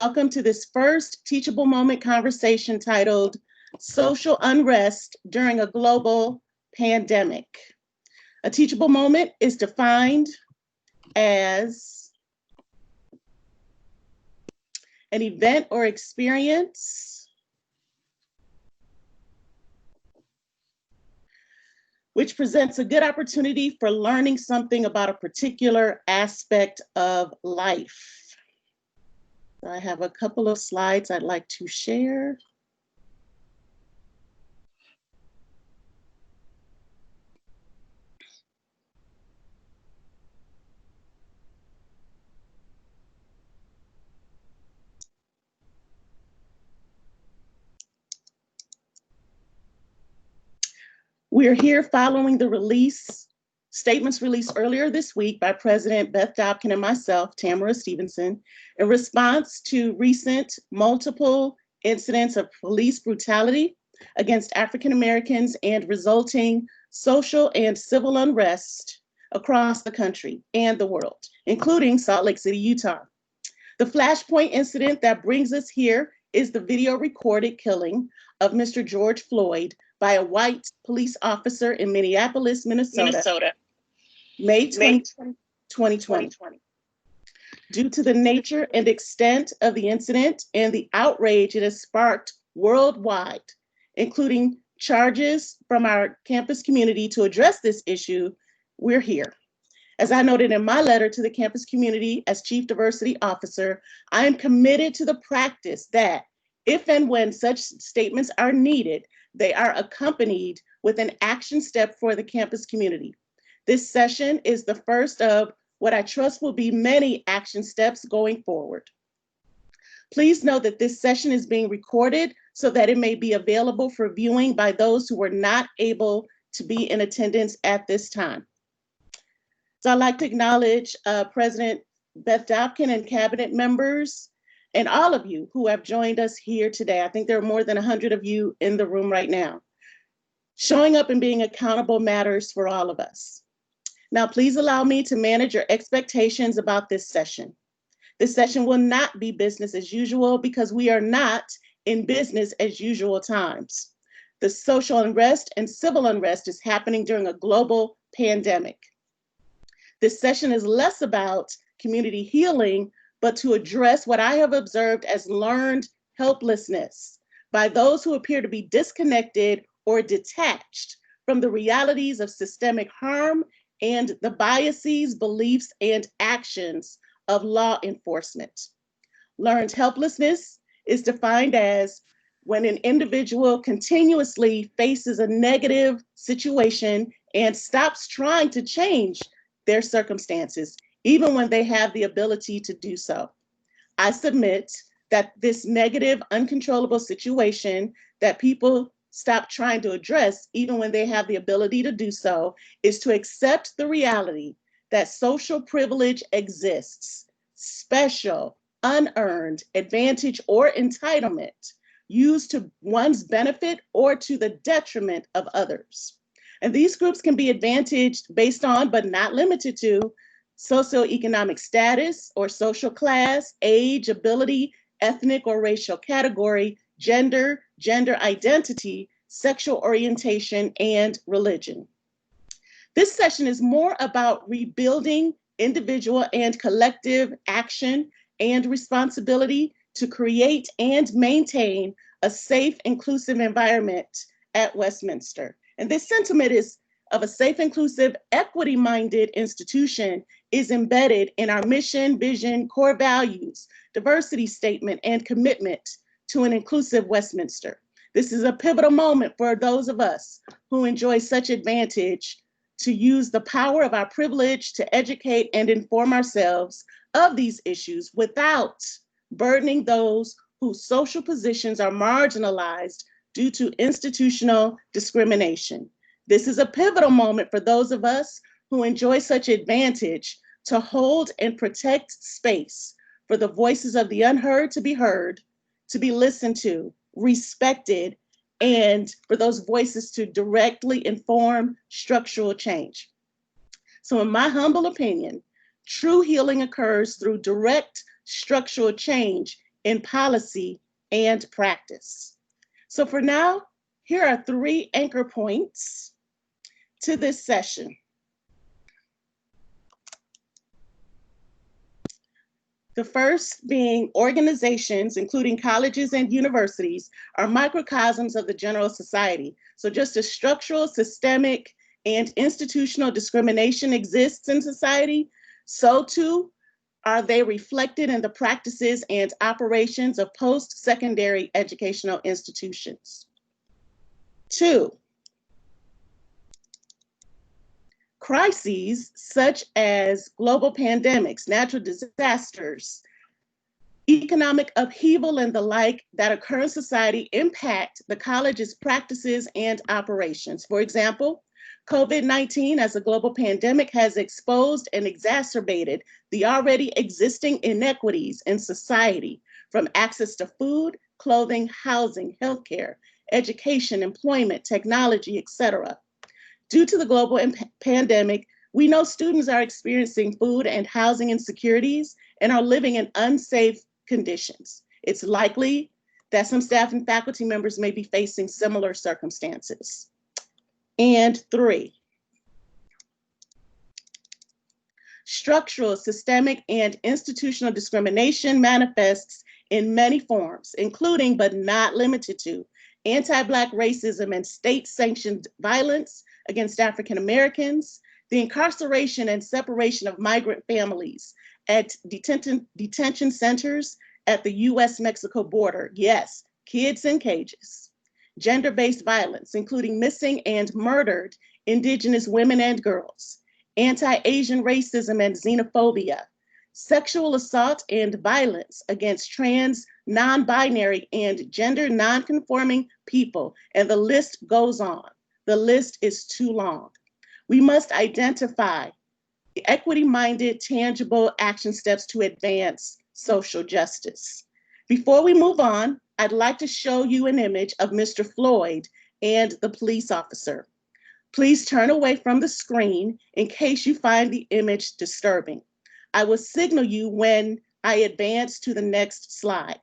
Welcome to this first Teachable Moment conversation titled Social Unrest During a Global Pandemic. A teachable moment is defined as an event or experience which presents a good opportunity for learning something about a particular aspect of life. I have a couple of slides I'd like to share. We're here following the statements released earlier this week by President Beth Dobkin and myself, Tamara Stevenson, in response to recent multiple incidents of police brutality against African Americans and resulting social and civil unrest across the country and the world, including Salt Lake City, Utah. The flashpoint incident that brings us here is the video recorded killing of Mr. George Floyd by a white police officer in Minneapolis, Minnesota, May 20, 2020. Due to the nature and extent of the incident and the outrage it has sparked worldwide, including charges from our campus community to address this issue, we're here. As I noted in my letter to the campus community as Chief Diversity Officer, I am committed to the practice that if and when such statements are needed, they are accompanied with an action step for the campus community. This session is the first of what I trust will be many action steps going forward. Please know that this session is being recorded so that it may be available for viewing by those who were not able to be in attendance at this time. So I'd like to acknowledge President Beth Dobkin and cabinet members and all of you who have joined us here today. I think there are more than 100 of you in the room right now. Showing up and being accountable matters for all of us. Now, please allow me to manage your expectations about this session. This session will not be business as usual because we are not in business as usual times. The social unrest and civil unrest is happening during a global pandemic. This session is less about community healing, but to address what I have observed as learned helplessness by those who appear to be disconnected or detached from the realities of systemic harm and the biases, beliefs, and actions of law enforcement. Learned helplessness is defined as when an individual continuously faces a negative situation and stops trying to change their circumstances, even when they have the ability to do so. I submit that this negative, uncontrollable situation that people stop trying to address, even when they have the ability to do so, is to accept the reality that social privilege exists, special, unearned advantage or entitlement used to one's benefit or to the detriment of others. And these groups can be advantaged based on, but not limited to, socioeconomic status or social class, age, ability, ethnic or racial category, gender identity, sexual orientation, and religion. This session is more about rebuilding individual and collective action and responsibility to create and maintain a safe, inclusive environment at Westminster. And this sentiment is of a safe, inclusive, equity-minded institution is embedded in our mission, vision, core values, diversity statement, and commitment to an inclusive Westminster. This is a pivotal moment for those of us who enjoy such advantage to use the power of our privilege to educate and inform ourselves of these issues without burdening those whose social positions are marginalized due to institutional discrimination. This is a pivotal moment for those of us who enjoy such advantage to hold and protect space for the voices of the unheard to be heard, to be listened to, respected, and for those voices to directly inform structural change. So in my humble opinion, true healing occurs through direct structural change in policy and practice. So for now, here are 3 anchor points to this session. The first being organizations, including colleges and universities, are microcosms of the general society. So just as structural, systemic, and institutional discrimination exists in society, so too are they reflected in the practices and operations of post-secondary educational institutions. 2, crises such as global pandemics, natural disasters, economic upheaval, and the like that occur in society impact the college's practices and operations. For example, COVID-19 as a global pandemic has exposed and exacerbated the already existing inequities in society, from access to food, clothing, housing, healthcare, education, employment, technology, etc. Due to the global pandemic, we know students are experiencing food and housing insecurities and are living in unsafe conditions. It's likely that some staff and faculty members may be facing similar circumstances. And 3, structural, systemic, and institutional discrimination manifests in many forms, including but not limited to anti-Black racism and state-sanctioned violence against African Americans, the incarceration and separation of migrant families at detention centers at the US-Mexico border. Yes, kids in cages. Gender-based violence, including missing and murdered Indigenous women and girls. Anti-Asian racism and xenophobia. Sexual assault and violence against trans, non-binary, and gender non-conforming people. And the list goes on. The list is too long. We must identify the equity-minded, tangible action steps to advance social justice. Before we move on, I'd like to show you an image of Mr. Floyd and the police officer. Please turn away from the screen in case you find the image disturbing. I will signal you when I advance to the next slide.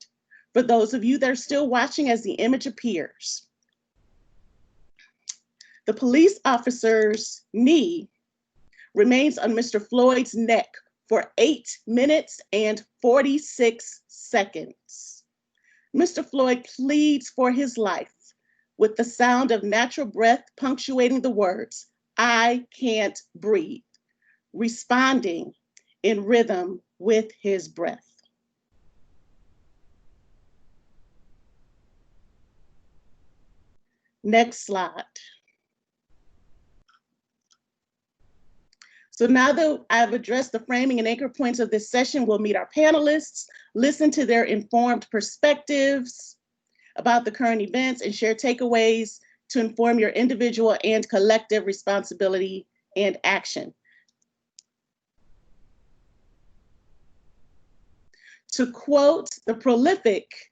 For those of you that are still watching as the image appears, the police officer's knee remains on Mr. Floyd's neck for 8 minutes and 46 seconds. Mr. Floyd pleads for his life with the sound of natural breath punctuating the words, "I can't breathe," responding in rhythm with his breath. Next slide. So now that I've addressed the framing and anchor points of this session, we'll meet our panelists, listen to their informed perspectives about the current events, and share takeaways to inform your individual and collective responsibility and action. To quote the prolific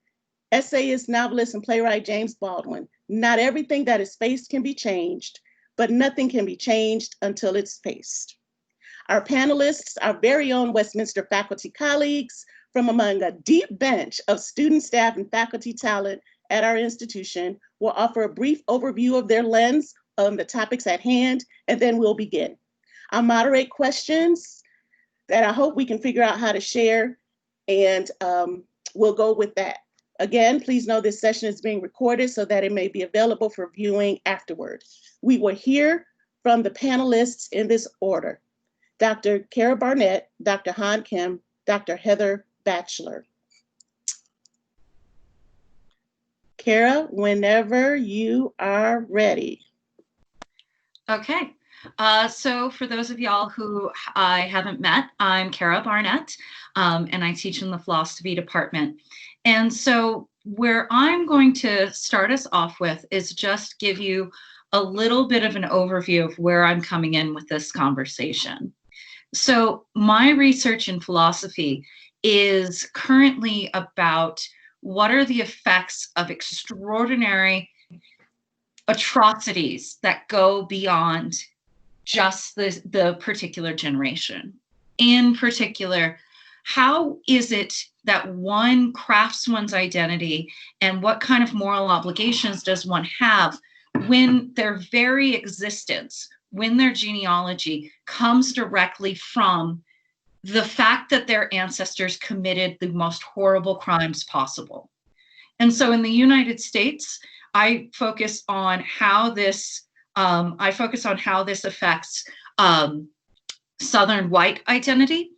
essayist, novelist, and playwright James Baldwin, "Not everything that is faced can be changed, but nothing can be changed until it's faced." Our panelists, our very own Westminster faculty colleagues from among a deep bench of student, staff, and faculty talent at our institution, will offer a brief overview of their lens on the topics at hand, and then we'll begin. I'll moderate questions that I hope we can figure out how to share, and we'll go with that. Again, please know this session is being recorded so that it may be available for viewing afterward. We will hear from the panelists in this order: Dr. Kara Barnette, Dr. Han Kim, Dr. Heather Bachelor. Kara, whenever you are ready. Okay. So for those of y'all who I haven't met, I'm Kara Barnette, and I teach in the philosophy department. And so where I'm going to start us off with is just give you a little bit of an overview of where I'm coming in with this conversation. So my research in philosophy is currently about what are the effects of extraordinary atrocities that go beyond just the particular generation. In particular, how is it that one crafts one's identity, and what kind of moral obligations does one have when their very existence, when their genealogy comes directly from the fact that their ancestors committed the most horrible crimes possible? And so in the United States, I focus on how this affects Southern white identity,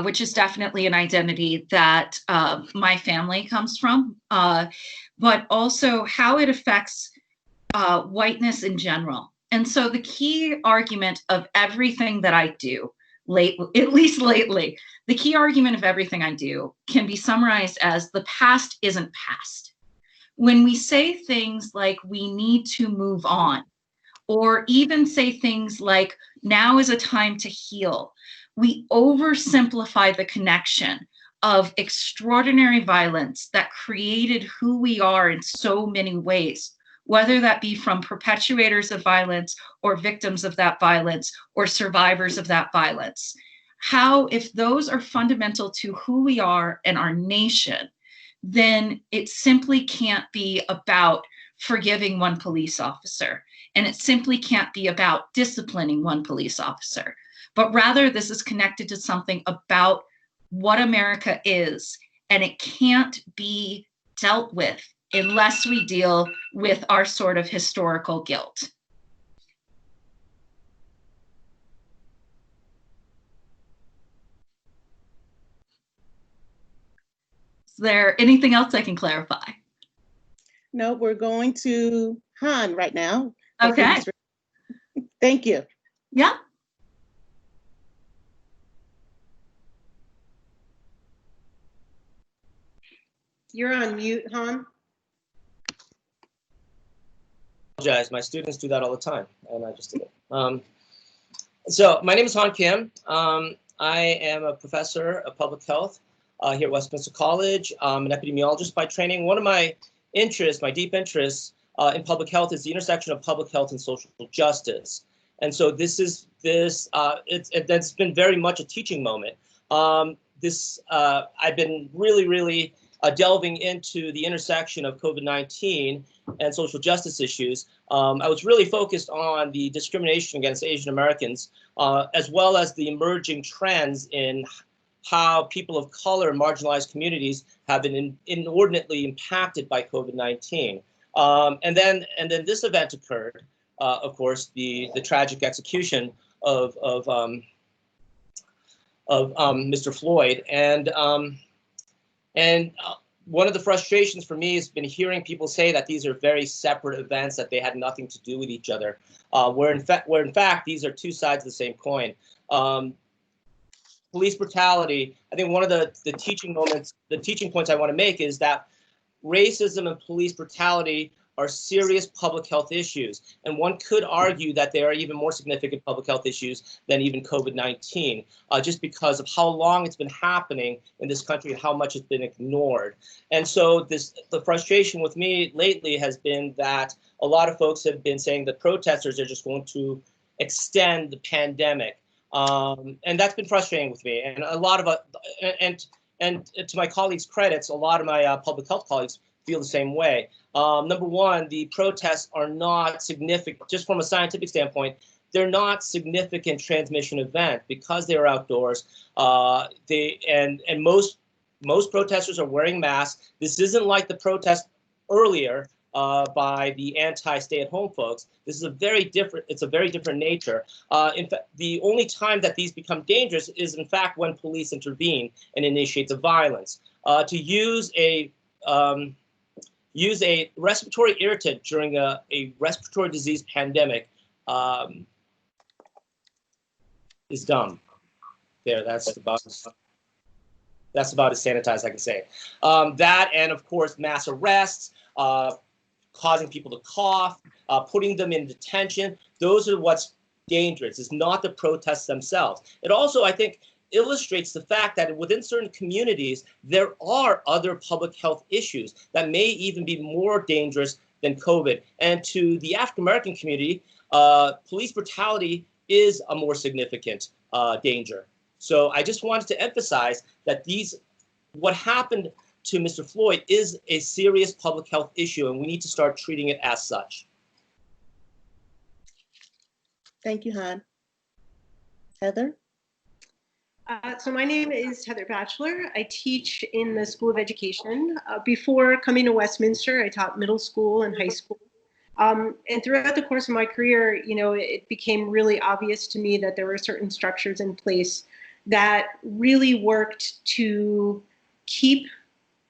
which is definitely an identity that my family comes from, but also how it affects whiteness in general. And so the key argument of everything that I do, at least lately, the key argument of everything I do can be summarized as the past isn't past. When we say things like we need to move on, or even say things like now is a time to heal, we oversimplify the connection of extraordinary violence that created who we are in so many ways, whether that be from perpetuators of violence or victims of that violence or survivors of that violence. How, if those are fundamental to who we are and our nation, then it simply can't be about forgiving one police officer. And it simply can't be about disciplining one police officer, but rather this is connected to something about what America is, and it can't be dealt with unless we deal with our sort of historical guilt. Is there anything else I can clarify? No, we're going to Han right now. Okay. Thank you. Yeah. You're on mute, Han. Apologize. My students do that all the time, and I just did it. So my name is Han Kim. I am a professor of public health here at Westminster College. I'm an epidemiologist by training. One of my interests, my deep interests in public health, is the intersection of public health and social justice. And so it's been very much a teaching moment. I've been really delving into the intersection of COVID-19 and social justice issues. I was really focused on the discrimination against Asian Americans, as well as the emerging trends in how people of color, marginalized communities, have been inordinately impacted by COVID-19. And then this event occurred, of course, the tragic execution of Mr. Floyd, and one of the frustrations for me has been hearing people say that these are very separate events, that they had nothing to do with each other, where in fact these are two sides of the same coin. Police brutality, I think one of the teaching points I want to make is that racism and police brutality are serious public health issues. And one could argue that they are even more significant public health issues than even COVID-19, just because of how long it's been happening in this country and how much it's been ignored. And so the frustration with me lately has been that a lot of folks have been saying that protesters are just going to extend the pandemic. And that's been frustrating with me. And a lot of, and to my colleagues' credits, a lot of my public health colleagues feel the same way. Number one, the protests are not significant, just from a scientific standpoint, they're not significant transmission event because they are outdoors. And most protesters are wearing masks. This isn't like the protest earlier by the anti-stay-at-home folks. This is a very different nature. In fact, the only time that these become dangerous is in fact when police intervene and initiate the violence. To use a respiratory irritant during a respiratory disease pandemic is dumb. That's about as sanitized as I can say. That, and of course mass arrests, causing people to cough, putting them in detention. Those are what's dangerous. It's not the protests themselves. It also, I think, illustrates the fact that within certain communities, there are other public health issues that may even be more dangerous than COVID. And to the African American community, police brutality is a more significant danger. So I just wanted to emphasize that what happened to Mr. Floyd is a serious public health issue, and we need to start treating it as such. Thank you, Han. Heather? So my name is Heather Bachelor. I teach in the School of Education. Before coming to Westminster, I taught middle school and high school. And throughout the course of my career, it became really obvious to me that there were certain structures in place that really worked to keep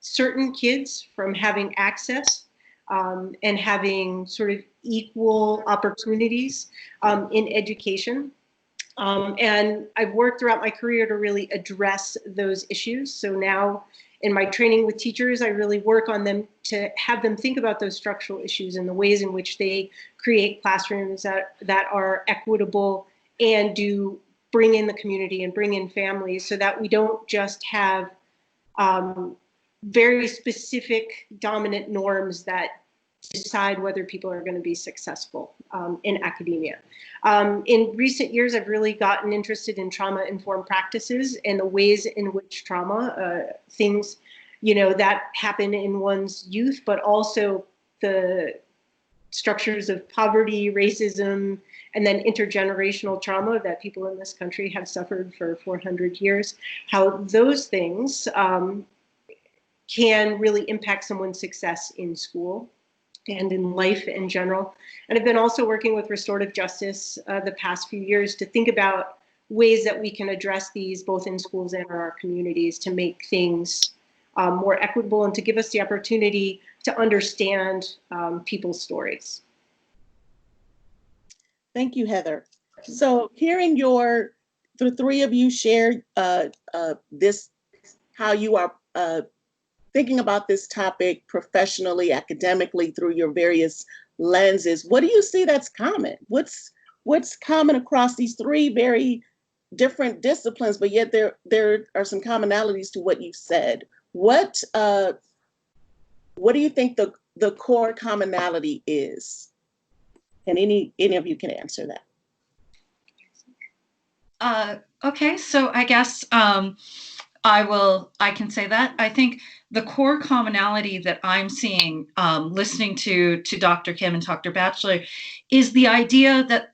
certain kids from having access and having sort of equal opportunities in education. And I've worked throughout my career to really address those issues. So now in my training with teachers, I really work on them to have them think about those structural issues and the ways in which they create classrooms that are equitable and do bring in the community and bring in families, so that we don't just have very specific dominant norms that decide whether people are going to be successful in academia. In recent years, I've really gotten interested in trauma-informed practices and the ways in which trauma, things, that happen in one's youth, but also the structures of poverty, racism, and then intergenerational trauma that people in this country have suffered for 400 years, how those things can really impact someone's success in school and in life in general. And I've been also working with restorative justice the past few years to think about ways that we can address these both in schools and in our communities to make things more equitable and to give us the opportunity to understand people's stories. Thank you, Heather. So hearing the three of you share this, how you are thinking about this topic professionally, academically, through your various lenses, what do you see that's common? What's common across these three very different disciplines, but yet there are some commonalities to what you said? What do you think the core commonality is? And any of you can answer that. Okay, so I guess I can say that. I think the core commonality that I'm seeing, listening to Dr. Kim and Dr. Bachelor, is the idea that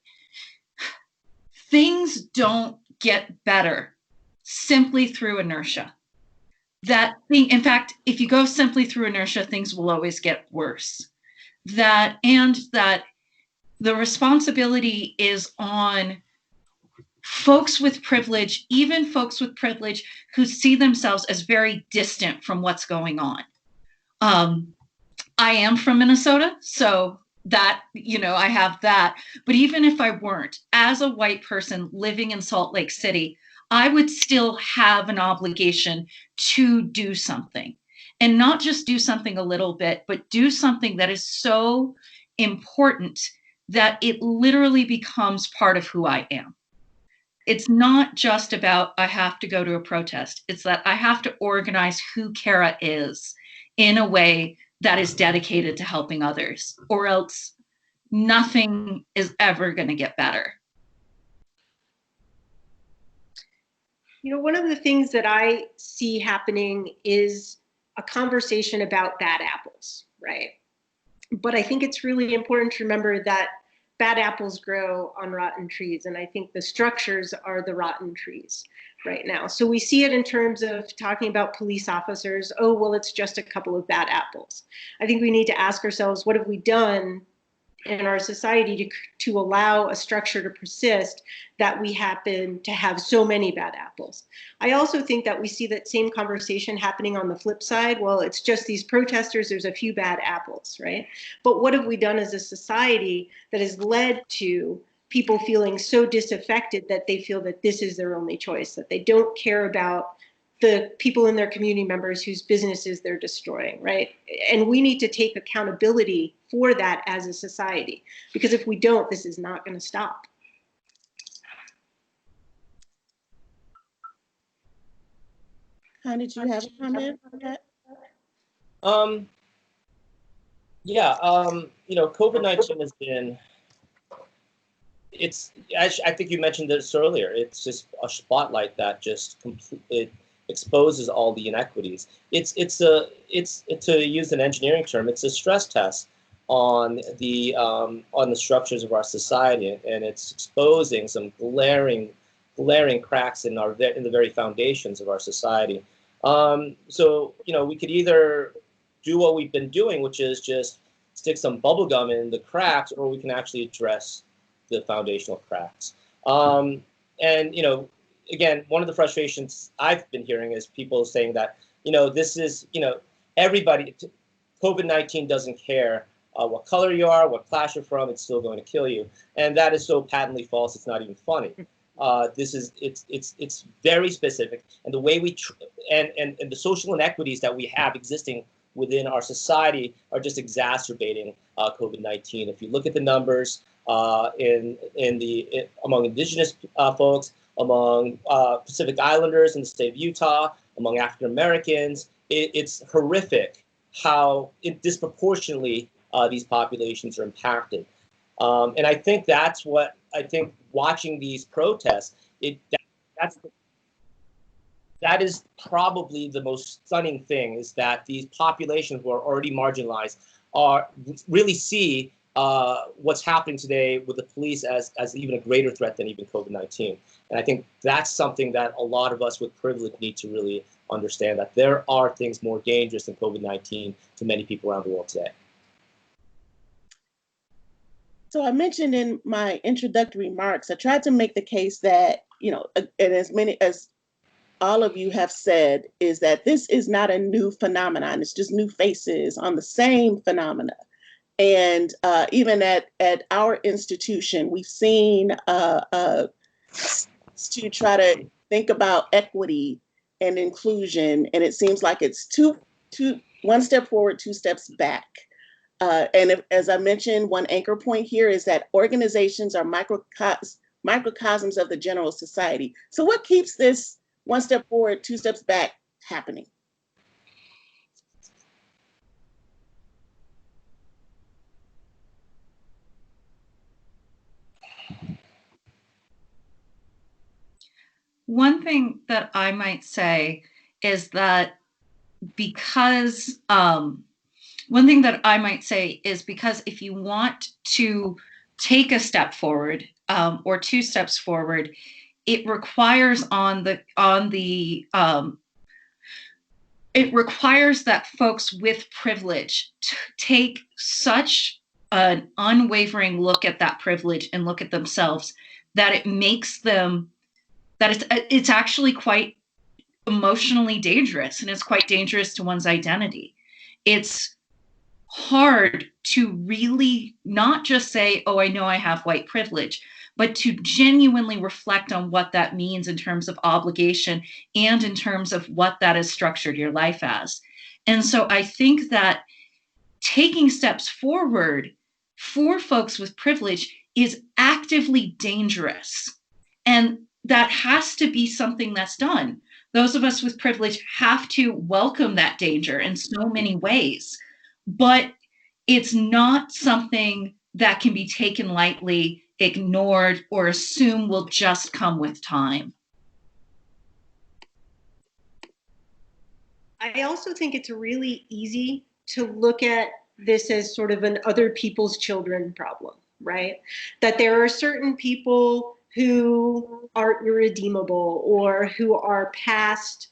things don't get better simply through inertia. In fact, if you go simply through inertia, things will always get worse. That the responsibility is on folks with privilege, even folks with privilege who see themselves as very distant from what's going on. I am from Minnesota, so that, I have that. But even if I weren't, as a white person living in Salt Lake City, I would still have an obligation to do something. And not just do something a little bit, but do something that is so important that it literally becomes part of who I am. It's not just about I have to go to a protest. It's that I have to organize who Kara is in a way that is dedicated to helping others, or else nothing is ever going to get better. One of the things that I see happening is a conversation about bad apples, right? But I think it's really important to remember that bad apples grow on rotten trees. And I think the structures are the rotten trees right now. So we see it in terms of talking about police officers. Oh, well, it's just a couple of bad apples. I think we need to ask ourselves, what have we done in our society to allow a structure to persist that we happen to have so many bad apples? I also think that we see that same conversation happening on the flip side. Well, it's just these protesters, there's a few bad apples, right? But what have we done as a society that has led to people feeling so disaffected that they feel that this is their only choice, that they don't care about the people in their community members whose businesses they're destroying, right? And we need to take accountability for that as a society, because if we don't, this is not going to stop. How did you have a comment on that? Yeah, COVID-19 has been I think you mentioned this earlier. It's just a spotlight that just it exposes all the inequities. It's to use an engineering term, it's a stress test on the structures of our society, and it's exposing some glaring cracks in the very foundations of our society. So we could either do what we've been doing, which is just stick some bubble gum in the cracks, or we can actually address the foundational cracks. And again, one of the frustrations I've been hearing is people saying that this is everybody. COVID-19 doesn't care what color you are, what class you're from; it's still going to kill you, and that is so patently false. It's not even funny. It's very specific, and the way and the social inequities that we have existing within our society are just exacerbating COVID-19. If you look at the numbers among Indigenous folks, among Pacific Islanders in the state of Utah, among African Americans, it's horrific how disproportionately these populations are impacted. And I think that's what watching these protests, that is probably the most stunning thing, is that these populations who are already marginalized really see what's happening today with the police as even a greater threat than even COVID-19. And I think that's something that a lot of us with privilege need to really understand, that there are things more dangerous than COVID-19 to many people around the world today. So I mentioned in my introductory remarks, I tried to make the case that, and as all of you have said, is that this is not a new phenomenon. It's just new faces on the same phenomena. And even at our institution, we've seen to try to think about equity and inclusion, and it seems like it's one step forward, two steps back. As I mentioned, one anchor point here is that organizations are microcosms of the general society. So what keeps this one step forward, two steps back happening? One thing that I might say is that because if you want to take a step forward or two steps forward, it requires it requires that folks with privilege take such an unwavering look at that privilege and look at themselves that it makes them, that it's actually quite emotionally dangerous, and it's quite dangerous to one's identity. It's hard to really not just say, oh, I know I have white privilege, but to genuinely reflect on what that means in terms of obligation and in terms of what that has structured your life as. And so I think that taking steps forward for folks with privilege is actively dangerous. And that has to be something that's done. Those of us with privilege have to welcome that danger in so many ways, but it's not something that can be taken lightly, ignored, or assume will just come with time. I also think it's really easy to look at this as sort of an other people's children problem, right? That there are certain people who are irredeemable or who are past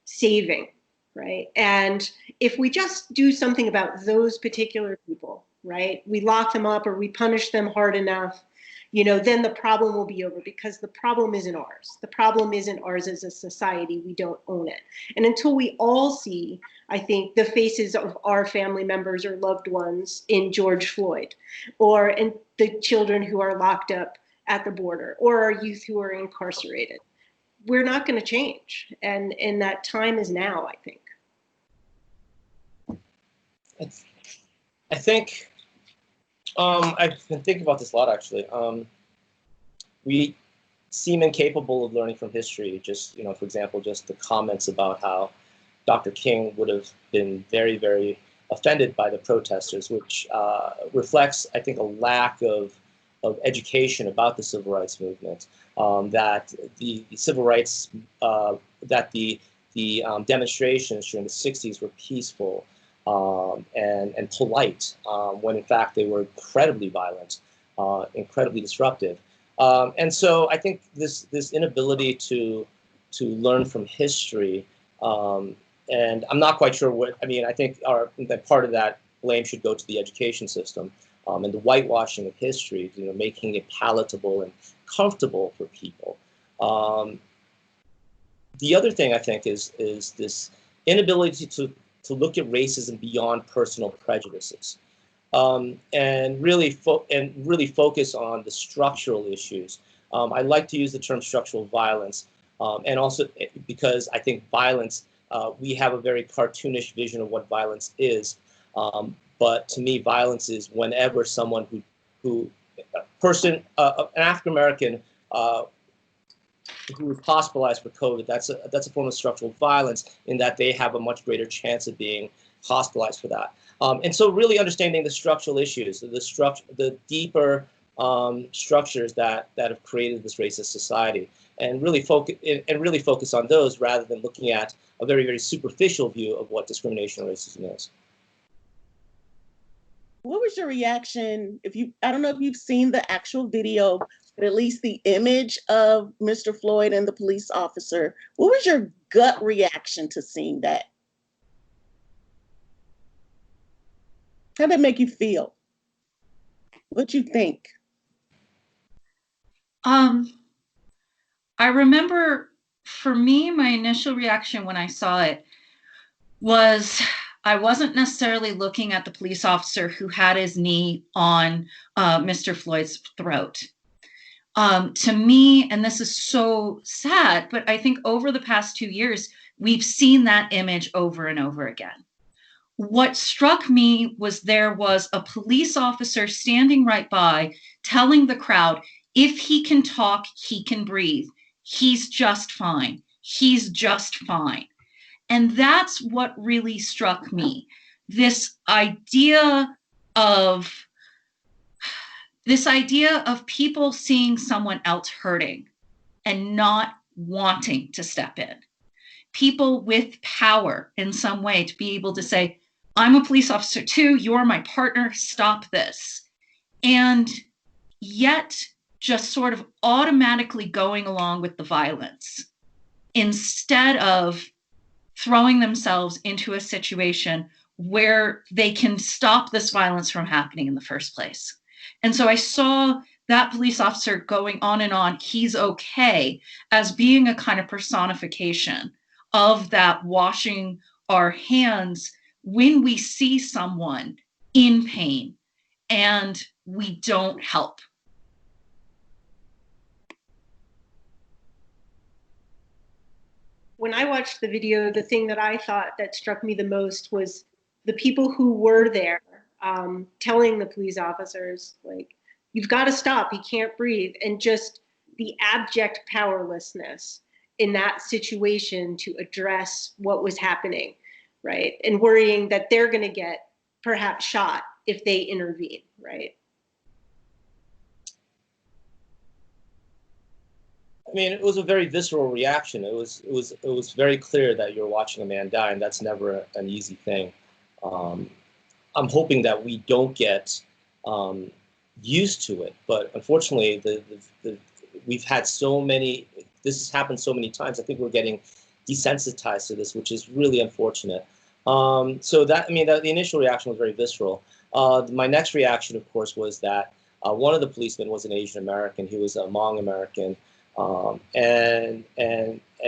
saving, right? And if we just do something about those particular people, right? We lock them up or we punish them hard enough, then the problem will be over, because the problem isn't ours. The problem isn't ours as a society. We don't own it. And until we all see, I think, the faces of our family members or loved ones in George Floyd, or in the children who are locked up at the border, or our youth who are incarcerated, we're not going to change. And that time is now, I think. I think I've been thinking about this a lot, actually. We seem incapable of learning from history. Just, for example, just the comments about how Dr. King would have been very, very offended by the protesters, which reflects, I think, a lack of education about the civil rights movement, that the civil rights, that the demonstrations during the 60s were peaceful and polite, when in fact they were incredibly violent, incredibly disruptive. And so I think this inability to learn from history, and I'm not quite sure what, I mean, I think that part of that blame should go to the education system, and the whitewashing of history, making it palatable and comfortable for people. The other thing I think is this inability to look at racism beyond personal prejudices, and really focus on the structural issues. I like to use the term structural violence, and also because I think violence, we have a very cartoonish vision of what violence is. But to me, violence is whenever someone an African American who is hospitalized for COVID, that's a form of structural violence, in that they have a much greater chance of being hospitalized for that. And so really understanding the structural issues, the deeper structures that have created this racist society, and really focus on those rather than looking at a very, very superficial view of what discrimination or racism is. What was your reaction, I don't know if you've seen the actual video, but at least the image of Mr. Floyd and the police officer? What was your gut reaction to seeing that? How did it make you feel? What'd you think? I remember, for me, my initial reaction when I saw it was, I wasn't necessarily looking at the police officer who had his knee on Mr. Floyd's throat. To me, and this is so sad, but I think over the past 2 years, we've seen that image over and over again. What struck me was there was a police officer standing right by, telling the crowd, if he can talk, he can breathe. He's just fine. He's just fine. And that's what really struck me. This idea of people seeing someone else hurting and not wanting to step in. People with power in some way to be able to say, I'm a police officer too, you're my partner, stop this. And yet just sort of automatically going along with the violence instead of throwing themselves into a situation where they can stop this violence from happening in the first place. And so I saw that police officer going on and on, he's okay, as being a kind of personification of that washing our hands when we see someone in pain and we don't help. When I watched the video, the thing that I thought that struck me the most was the people who were there, telling the police officers, like, you've got to stop, he can't breathe, and just the abject powerlessness in that situation to address what was happening, right? And worrying that they're going to get perhaps shot if they intervene, right? I mean, it was a very visceral reaction. It was very clear that you're watching a man die, and that's never an easy thing. I'm hoping that we don't get used to it, but unfortunately, we've had so many. This has happened so many times. I think we're getting desensitized to this, which is really unfortunate. So that, I mean, the initial reaction was very visceral. My next reaction, of course, was that one of the policemen was an Asian American. He was a Hmong American. And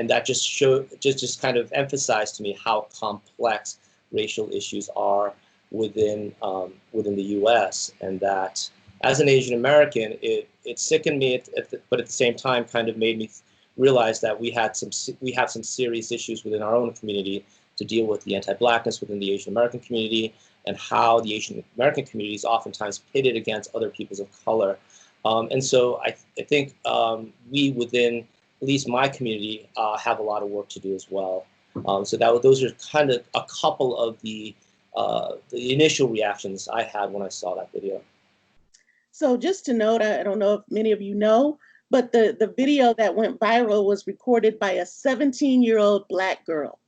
that just kind of emphasized to me how complex racial issues are within the U.S. and that as an Asian American, it sickened me, but at the same time, kind of made me realize that we have some serious issues within our own community to deal with, the anti-Blackness within the Asian American community, and how the Asian American community is oftentimes pitted against other peoples of color. And so I think we within at least my community have a lot of work to do as well. So those are kind of a couple of the initial reactions I had when I saw that video. So just to note, I don't know if many of you know, but the video that went viral was recorded by a 17-year-old Black girl,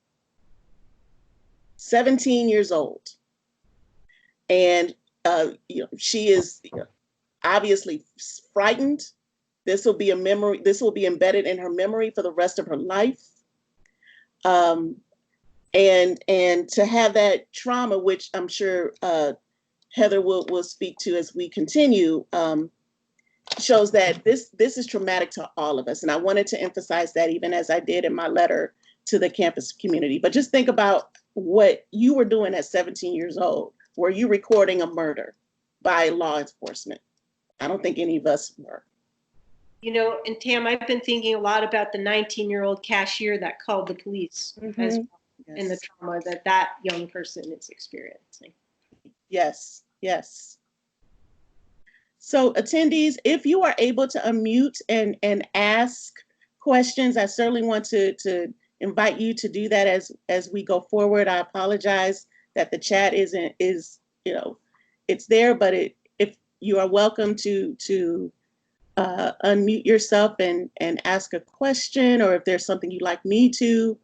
17 years old. And she is obviously frightened. This will be a memory, this will be embedded in her memory for the rest of her life. And to have that trauma, which I'm sure Heather will speak to as we continue, shows that this is traumatic to all of us. And I wanted to emphasize that, even as I did in my letter to the campus community. But just think about what you were doing at 17 years old. Were you recording a murder by law enforcement? I don't think any of us were. You know, and Tam, I've been thinking a lot about the 19-year-old cashier that called the police as well, Yes. and the trauma that young person is experiencing. Yes, yes. So attendees, if you are able to unmute and ask questions, I certainly want to invite you to do that as we go forward. I apologize that the chat is it's there, but if you are welcome to unmute yourself and ask a question, or if there's something you'd like me to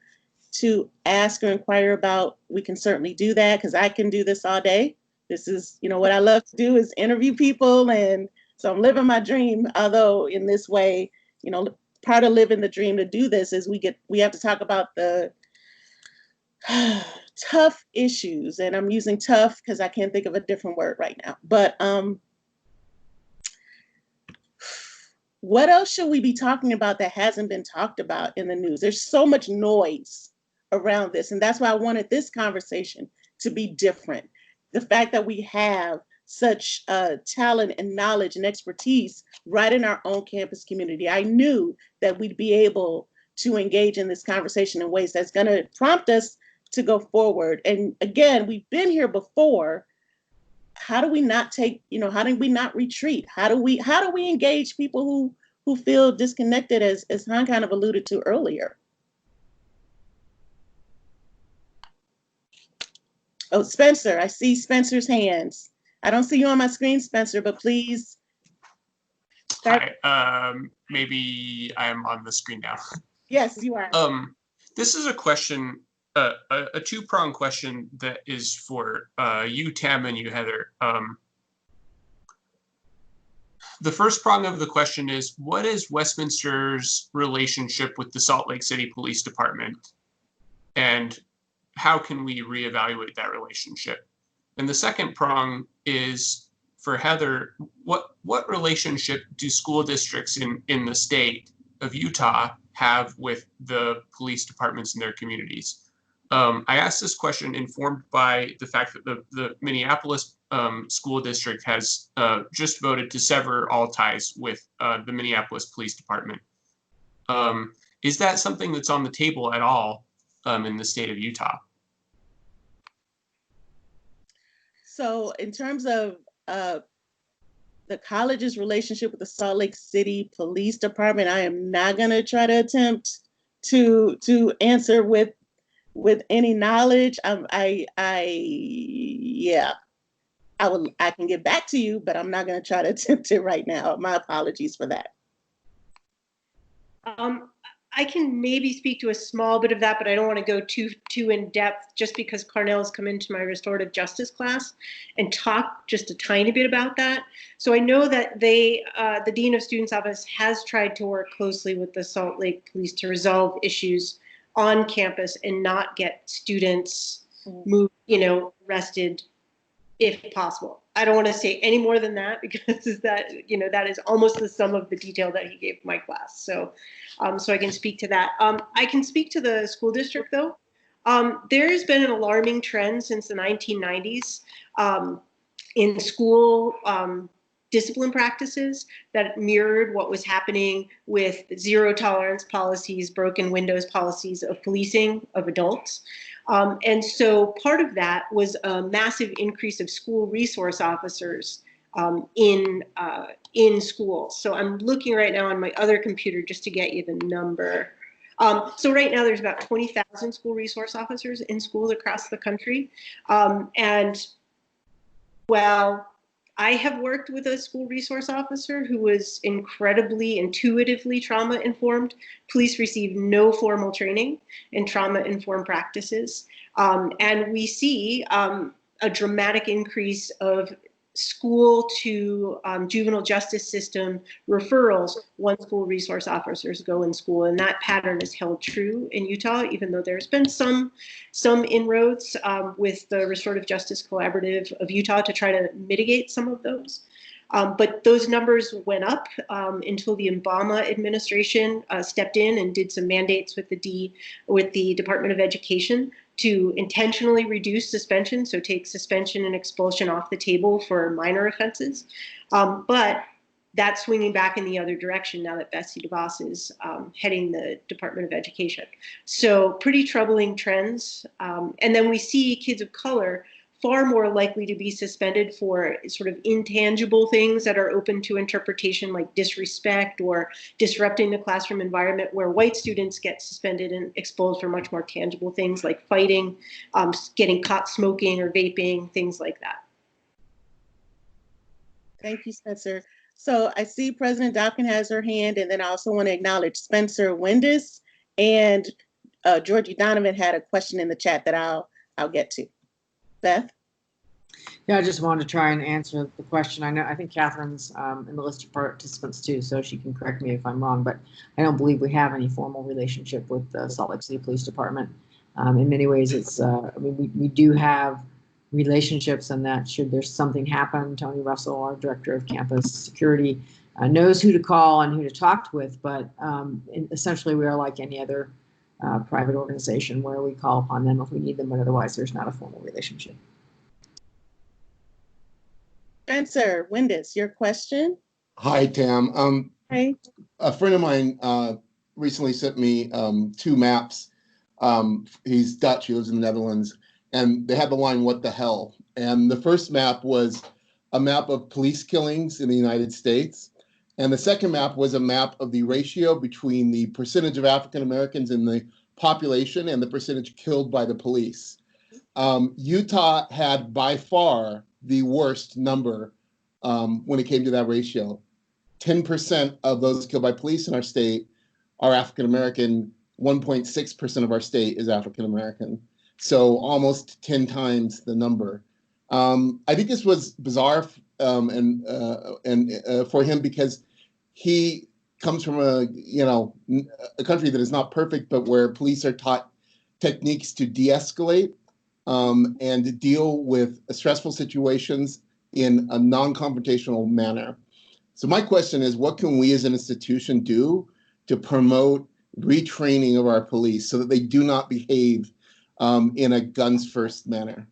ask or inquire about, we can certainly do that, because I can do this all day. This is, what I love to do is interview people. And so I'm living my dream, although in this way, part of living the dream to do this is we have to talk about the tough issues. And I'm using tough because I can't think of a different word right now. But what else should we be talking about that hasn't been talked about in the news? There's so much noise around this. And that's why I wanted this conversation to be different. The fact that we have such talent and knowledge and expertise right in our own campus community, I knew that we'd be able to engage in this conversation in ways that's going to prompt us to go forward. And again, we've been here before. How do we not how do we not retreat? How do we engage people who feel disconnected, as Han kind of alluded to earlier? Oh, Spencer, I see Spencer's hands. I don't see you on my screen, Spencer, but please start. Hi, maybe I'm on the screen now. Yes, you are. This is a question, a two-pronged question that is for you, Tam, and you, Heather. The first prong of the question is, what is Westminster's relationship with the Salt Lake City Police Department? And how can we reevaluate that relationship? And the second prong is for Heather, what relationship do school districts in the state of Utah have with the police departments in their communities? I asked this question informed by the fact that the Minneapolis school district has just voted to sever all ties with the Minneapolis Police Department. Is that something that's on the table at all in the state of Utah? So in terms of the college's relationship with the Salt Lake City Police Department, I am not going to try to attempt to answer with any knowledge. I can get back to you, but I'm not going to try to attempt it right now. My apologies for that. I can maybe speak to a small bit of that, but I don't want to go too in depth, just because Carnell's come into my restorative justice class and talk just a tiny bit about that. So I know that the Dean of Students Office has tried to work closely with the Salt Lake Police to resolve issues on campus and not get students moved, arrested if possible. I don't want to say any more than that, because that is almost the sum of the detail that he gave my class. So I can speak to that. I can speak to the school district, though. There has been an alarming trend since the 1990s in school discipline practices that mirrored what was happening with zero tolerance policies, broken windows policies of policing of adults. And so part of that was a massive increase of school resource officers in schools. So I'm looking right now on my other computer just to get you the number. So right now there's about 20,000 school resource officers in schools across the country. And well, I have worked with a school resource officer who was incredibly intuitively trauma-informed. Police receive no formal training in trauma-informed practices. And we see a dramatic increase of school to juvenile justice system referrals once school resource officers go in school. And that pattern is held true in Utah, even though there's been some inroads with the Restorative Justice Collaborative of Utah to try to mitigate some of those. But those numbers went up until the Obama administration stepped in and did some mandates with the Department of Education to intentionally reduce suspension, so take suspension and expulsion off the table for minor offenses. But that's swinging back in the other direction now that Betsy DeVos is heading the Department of Education. So pretty troubling trends. And then we see kids of color far more likely to be suspended for sort of intangible things that are open to interpretation, like disrespect or disrupting the classroom environment, where white students get suspended and exposed for much more tangible things like fighting, getting caught smoking or vaping, things like that. Thank you, Spencer. So I see President Dobkin has her hand, and then I also want to acknowledge Spencer Windus and Georgie Donovan had a question in the chat that I'll get to. Beth? Yeah, I just wanted to try and answer the question. I think Catherine's in the list of participants too, so she can correct me if I'm wrong, but I don't believe we have any formal relationship with the Salt Lake City Police Department. In many ways, it's, I mean, we do have relationships, and that should there's something happen, Tony Russell, our director of campus security, knows who to call and who to talk with, but essentially we are like any other private organization where we call upon them if we need them, but otherwise there's not a formal relationship. Spencer Windus, your question? Hi, Tam. Hi. A friend of mine recently sent me 2 maps. He's Dutch, he lives in the Netherlands, and they had the line, "What the hell?" And the first map was a map of police killings in the United States. And the second map was a map of the ratio between the percentage of African Americans in the population and the percentage killed by the police. Utah had by far the worst number when it came to that ratio. 10% of those killed by police in our state are African American. 1.6% of our state is African American. So almost 10 times the number. I think this was bizarre for him because he comes from a country that is not perfect, but where police are taught techniques to de-escalate and deal with stressful situations in a non-confrontational manner. So my question is, what can we as an institution do to promote retraining of our police so that they do not behave in a guns first manner?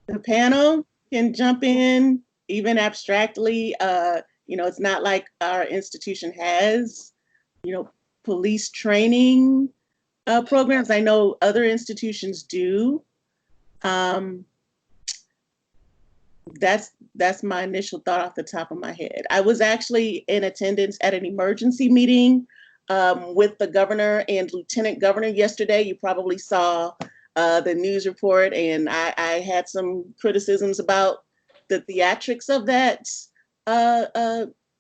The panel can jump in, even abstractly. It's not like our institution has, police training programs. I know other institutions do. That's my initial thought off the top of my head. I was actually in attendance at an emergency meeting with the governor and lieutenant governor yesterday. You probably saw the news report, and I had some criticisms about the theatrics of that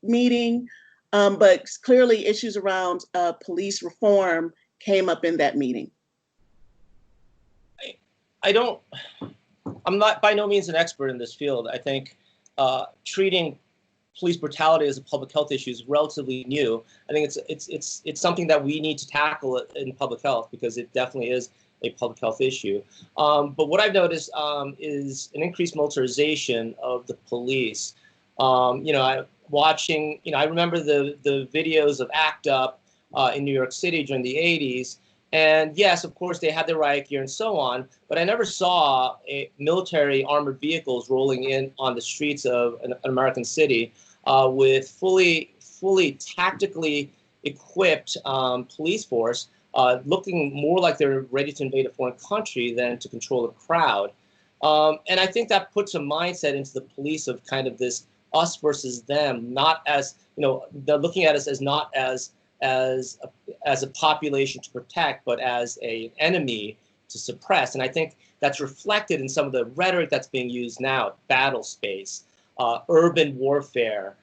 meeting, but clearly issues around police reform came up in that meeting. I'm not by no means an expert in this field. I think treating police brutality as a public health issue is relatively new. I think it's something that we need to tackle in public health because it definitely is a public health issue. But what I've noticed is an increased militarization of the police. I remember the videos of ACT UP in New York City during the 80s. And yes, of course, they had their riot gear and so on, but I never saw military armored vehicles rolling in on the streets of an American city with fully tactically equipped police force, looking more like they're ready to invade a foreign country than to control a crowd. And I think that puts a mindset into the police of kind of this us versus them, not as, they're looking at us as not as a population to protect, but as an enemy to suppress. And I think that's reflected in some of the rhetoric that's being used now: battle space, urban warfare,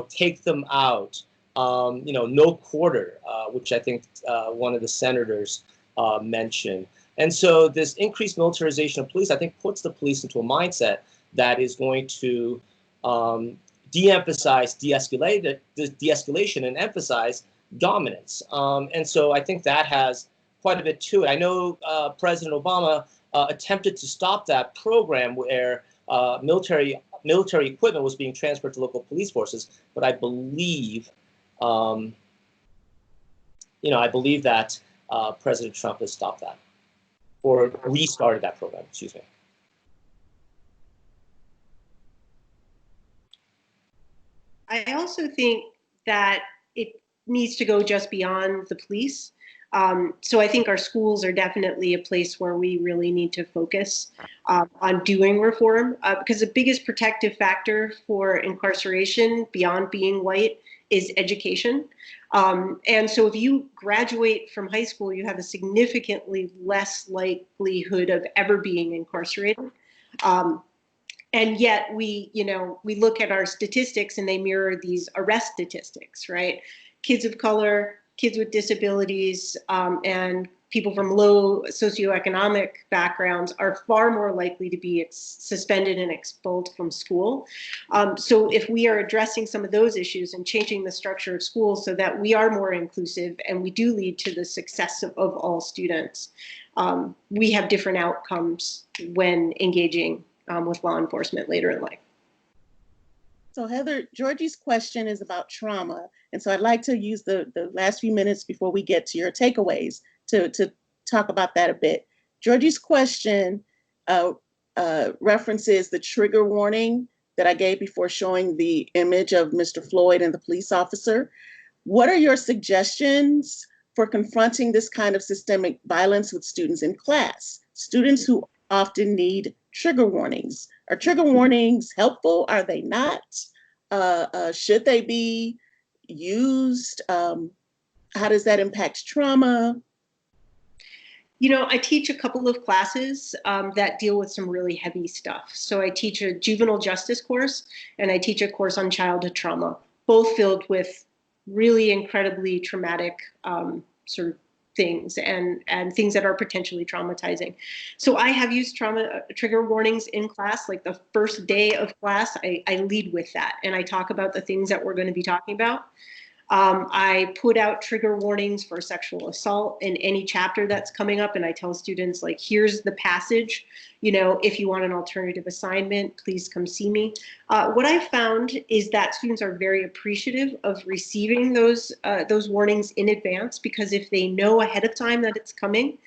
take them out, no quarter, which I think one of the senators mentioned. And so this increased militarization of police, I think, puts the police into a mindset that is going to de-emphasize de-escalation and emphasize dominance. And so I think that has quite a bit to it. I know President Obama attempted to stop that program where military equipment was being transferred to local police forces, but I believe, I believe that President Trump has stopped that, or restarted that program, excuse me. I also think that it needs to go just beyond the police. So I think our schools are definitely a place where we really need to focus on doing reform, because the biggest protective factor for incarceration beyond being white is education. And so if you graduate from high school, you have a significantly less likelihood of ever being incarcerated. And yet we look at our statistics and they mirror these arrest statistics, right? Kids of color, kids with disabilities, and people from low socioeconomic backgrounds are far more likely to be suspended and expelled from school. So if we are addressing some of those issues and changing the structure of schools so that we are more inclusive and we do lead to the success of all students, we have different outcomes when engaging with law enforcement later in life. So Heather, Georgie's question is about trauma. And so I'd like to use the last few minutes before we get to your takeaways to talk about that a bit. Georgie's question references the trigger warning that I gave before showing the image of Mr. Floyd and the police officer. What are your suggestions for confronting this kind of systemic violence with students in class? Students who often need trigger warnings. Are trigger warnings helpful? Are they not? Should they be used? How does that impact trauma? I teach a couple of classes that deal with some really heavy stuff. So I teach a juvenile justice course and I teach a course on childhood trauma, both filled with really incredibly traumatic sort of things and things that are potentially traumatizing. So I have used trauma trigger warnings in class. Like the first day of class, I lead with that and I talk about the things that we're going to be talking about. I put out trigger warnings for sexual assault in any chapter that's coming up, and I tell students, like, here's the passage, if you want an alternative assignment, please come see me. What I found is that students are very appreciative of receiving those warnings in advance, because if they know ahead of time that it's coming,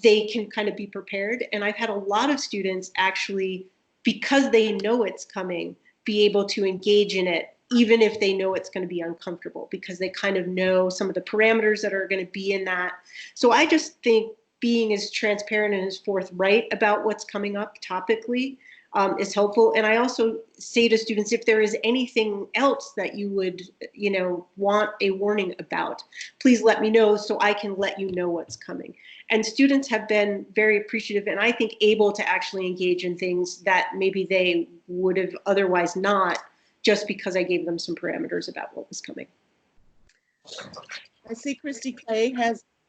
they can kind of be prepared. And I've had a lot of students actually, because they know it's coming, be able to engage in it even if they know it's going to be uncomfortable, because they kind of know some of the parameters that are going to be in that. So I just think being as transparent and as forthright about what's coming up topically is helpful. And I also say to students, if there is anything else that you would, want a warning about, please let me know so I can let you know what's coming. And students have been very appreciative and I think able to actually engage in things that maybe they would have otherwise not, just because I gave them some parameters about what was coming. I see Christy Clay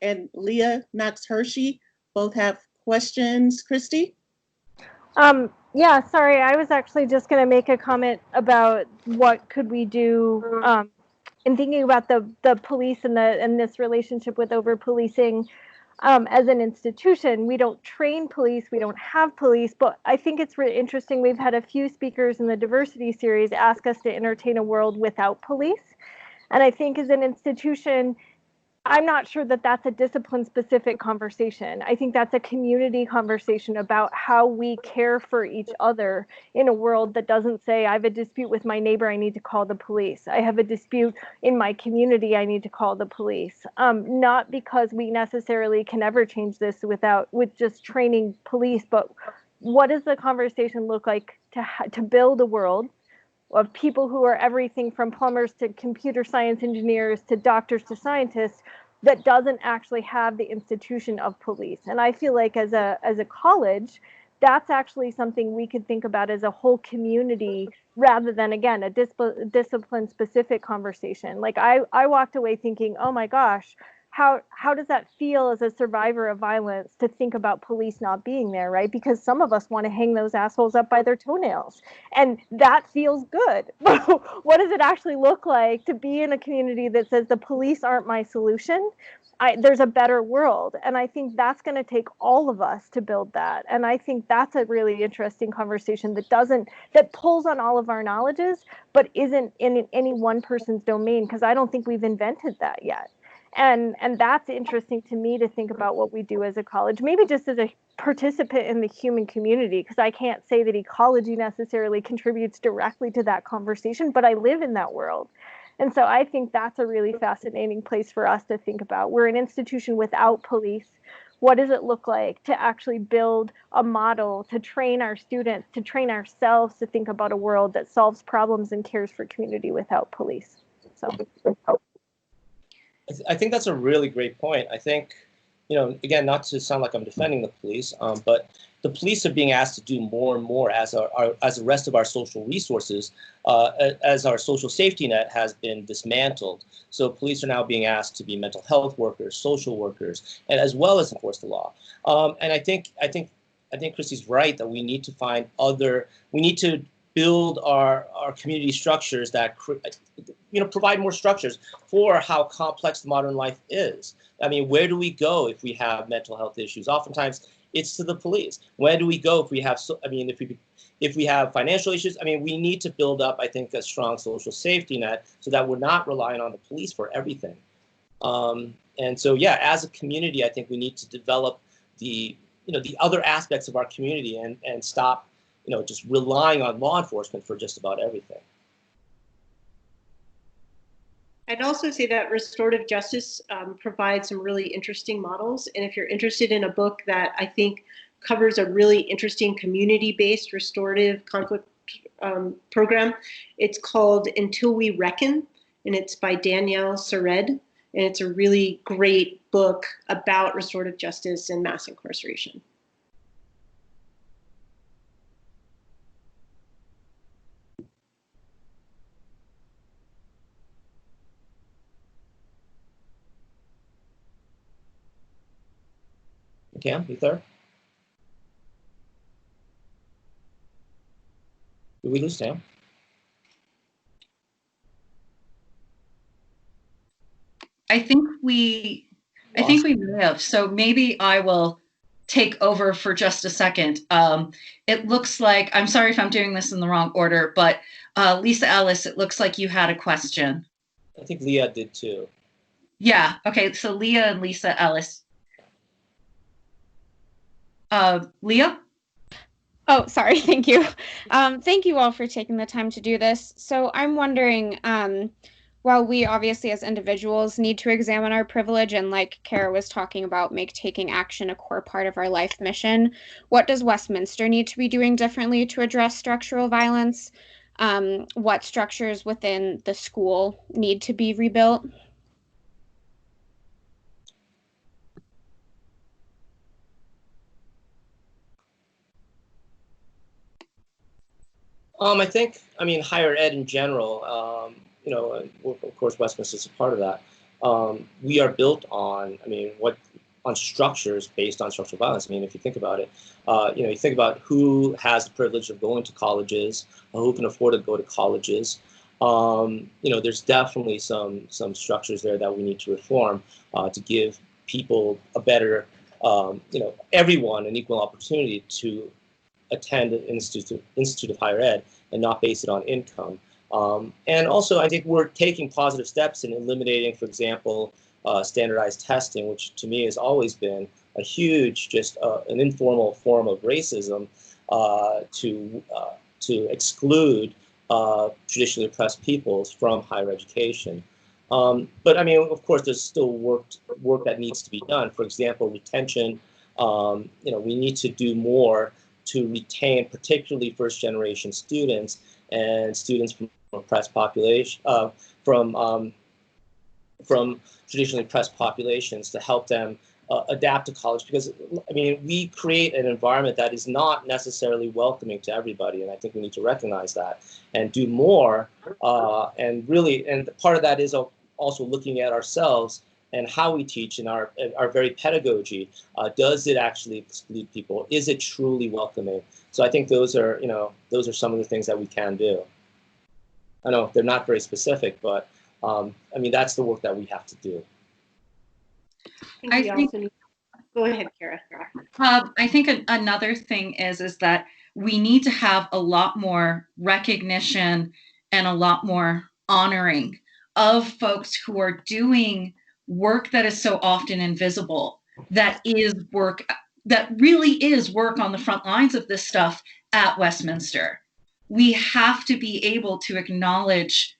and Leah Knox Hershey both have questions. Christy? Yeah, sorry, I was actually just going to make a comment about what could we do in thinking about the police and this relationship with over-policing. As an institution, we don't train police, we don't have police, but I think it's really interesting. We've had a few speakers in the diversity series ask us to entertain a world without police. And I think as an institution, I'm not sure that that's a discipline-specific conversation. I think that's a community conversation about how we care for each other in a world that doesn't say, I have a dispute with my neighbor, I need to call the police. I have a dispute in my community, I need to call the police. Not because we necessarily can ever change this with just training police, but what does the conversation look like to build a world of people who are everything from plumbers to computer science engineers to doctors to scientists, that doesn't actually have the institution of police. And I feel like as a college, that's actually something we could think about as a whole community rather than, again, a discipline specific conversation. Like I walked away thinking, oh my gosh, how does that feel as a survivor of violence to think about police not being there, right? Because some of us want to hang those assholes up by their toenails, and that feels good. What does it actually look like to be in a community that says the police aren't my solution? There's a better world, and I think that's going to take all of us to build that. And I think that's a really interesting conversation that pulls on all of our knowledges, but isn't in any one person's domain, because I don't think we've invented that yet. And that's interesting to me to think about what we do as a college, maybe just as a participant in the human community, because I can't say that ecology necessarily contributes directly to that conversation, but I live in that world. And so I think that's a really fascinating place for us to think about. We're an institution without police. What does it look like to actually build a model, to train our students, to train ourselves to think about a world that solves problems and cares for community without police? So. I think that's a really great point. I think, again, not to sound like I'm defending the police, but the police are being asked to do more and more as the rest of our social resources, as our social safety net has been dismantled. So police are now being asked to be mental health workers, social workers, and as well as enforce the law. And I think Christy's right that we need to we need to build our community structures that provide more structures for how complex the modern life is. I mean, where do we go if we have mental health issues? Oftentimes, it's to the police. Where do we go if we have? If we have financial issues? I mean, we need to build up, I think, a strong social safety net so that we're not relying on the police for everything. And so, yeah, as a community, I think we need to develop the other aspects of our community and stop, just relying on law enforcement for just about everything. I'd also say that restorative justice provides some really interesting models. And if you're interested in a book that I think covers a really interesting community-based restorative conflict program, it's called Until We Reckon, and it's by Danielle Sered. And it's a really great book about restorative justice and mass incarceration. Cam, you there? Did we lose Sam? I think we may have. So maybe I will take over for just a second. It looks like, I'm sorry if I'm doing this in the wrong order, but Lisa Ellis, it looks like you had a question. I think Leah did too. Yeah. Okay. So Leah and Lisa Ellis. Leah? Oh, sorry. Thank you. Thank you all for taking the time to do this. So I'm wondering, while we obviously as individuals need to examine our privilege and, like Kara was talking about, make taking action a core part of our life mission, what does Westminster need to be doing differently to address structural violence? What structures within the school need to be rebuilt? I mean, higher ed in general, of course, Westminster is a part of that. We are built on, on structures based on structural violence. I mean, if you think about it, you think about who has the privilege of going to colleges, who can afford to go to colleges. There's definitely some structures there that we need to reform to give people a better, everyone an equal opportunity to attend an institute of higher ed and not base it on income. And also, I think we're taking positive steps in eliminating, for example, standardized testing, which to me has always been a huge, just an informal form of racism to exclude traditionally oppressed peoples from higher education. But I mean, of course, there's still work that needs to be done. For example, retention. We need to do more to retain particularly first-generation students and students from oppressed population, from from traditionally oppressed populations to help them adapt to college, because I mean, we create an environment that is not necessarily welcoming to everybody, and I think we need to recognize that and do more. And part of that is also looking at ourselves and how we teach in our very pedagogy. Does it actually exclude people? Is it truly welcoming? So I think those are some of the things that we can do. I know they're not very specific, but I mean, that's the work that we have to do. Go ahead, Kara. I think another thing is that we need to have a lot more recognition and a lot more honoring of folks who are doing work that is so often invisible, that is work that really is work on the front lines of this stuff at Westminster. We have to be able to acknowledge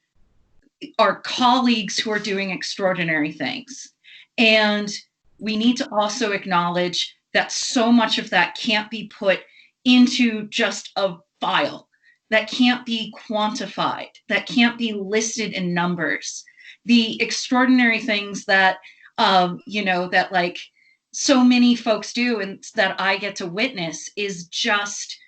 our colleagues who are doing extraordinary things. And we need to also acknowledge that so much of that can't be put into just a file, that can't be quantified, that can't be listed in numbers. The extraordinary things that, that like so many folks do and that I get to witness is just,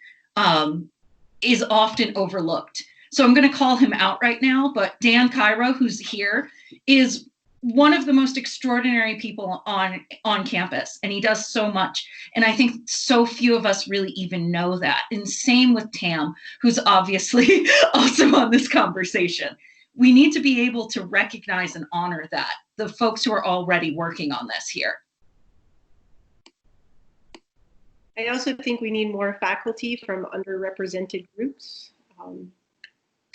is often overlooked. So I'm going to call him out right now, but Dan Cairo, who's here, is one of the most extraordinary people on campus, and he does so much. And I think so few of us really even know that. And same with Tam, who's obviously also on this conversation. We need to be able to recognize and honor that, the folks who are already working on this here. I also think we need more faculty from underrepresented groups,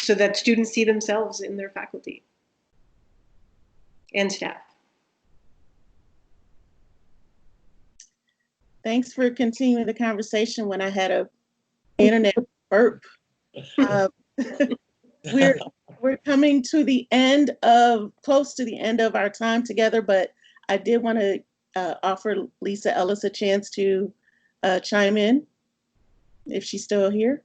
so that students see themselves in their faculty and staff. Thanks for continuing the conversation when I had a internet burp. We're coming to the end close to the end of our time together, but I did want to offer Lisa Ellis a chance to chime in if she's still here.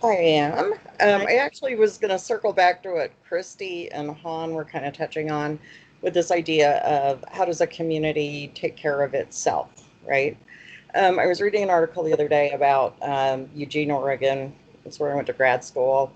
I am. I actually was going to circle back to what Christy and Han were kind of touching on with this idea of how does a community take care of itself, right? I was reading an article the other day about Eugene, Oregon. That's where I went to grad school.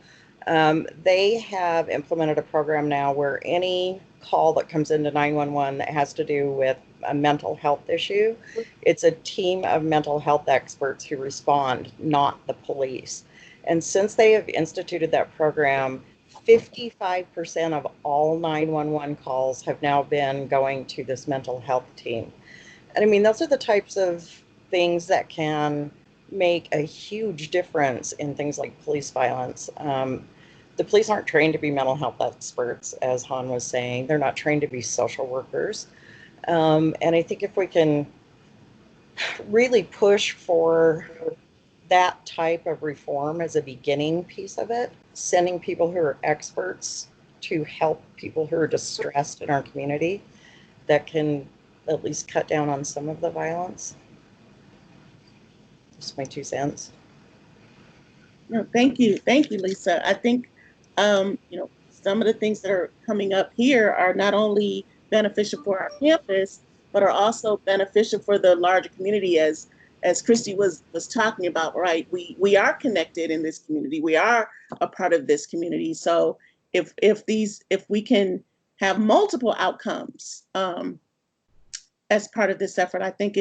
They have implemented a program now where any call that comes into 911 that has to do with a mental health issue, it's a team of mental health experts who respond, not the police. And since they have instituted that program, 55% of all 911 calls have now been going to this mental health team. And I mean, those are the types of things that can make a huge difference in things like police violence. The police aren't trained to be mental health experts, as Han was saying. They're not trained to be social workers. And I think if we can really push for that type of reform as a beginning piece of it, sending people who are experts to help people who are distressed in our community, that can at least cut down on some of the violence. Just my 2 cents. No, thank you, Lisa. I think some of the things that are coming up here are not only beneficial for our campus, but are also beneficial for the larger community, as Christy was talking about, right? We are connected in this community. We are a part of this community. So if we can have multiple outcomes as part of this effort, I think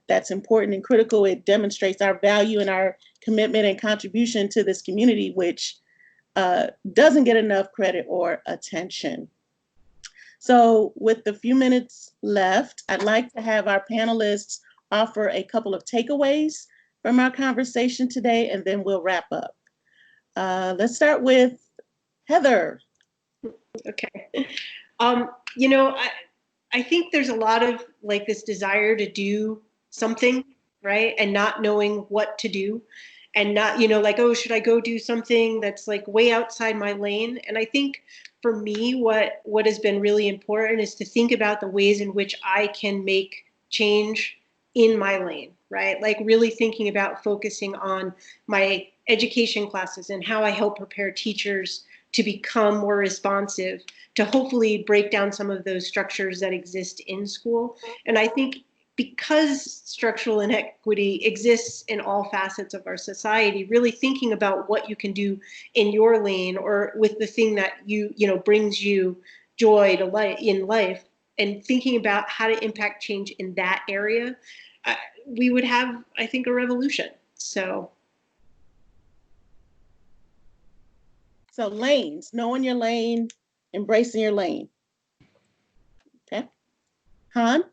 that's important and critical. It demonstrates our value and our commitment and contribution to this community, which doesn't get enough credit or attention. So with the few minutes left, I'd like to have our panelists offer a couple of takeaways from our conversation today, and then we'll wrap up. Let's start with Heather. Okay. I think there's a lot of like this desire to do something, right? And not knowing what to do, and not, like, oh, should I go do something that's like way outside my lane? And I think for me, what has been really important is to think about the ways in which I can make change in my lane, right? Like really thinking about focusing on my education classes and how I help prepare teachers to become more responsive, to hopefully break down some of those structures that exist in school. And I think because structural inequity exists in all facets of our society, really thinking about what you can do in your lane or with the thing that you know brings you joy to life in life, and thinking about how to impact change in that area, we would have, I think, a revolution. So lanes, knowing your lane, embracing your lane. Okay. Han?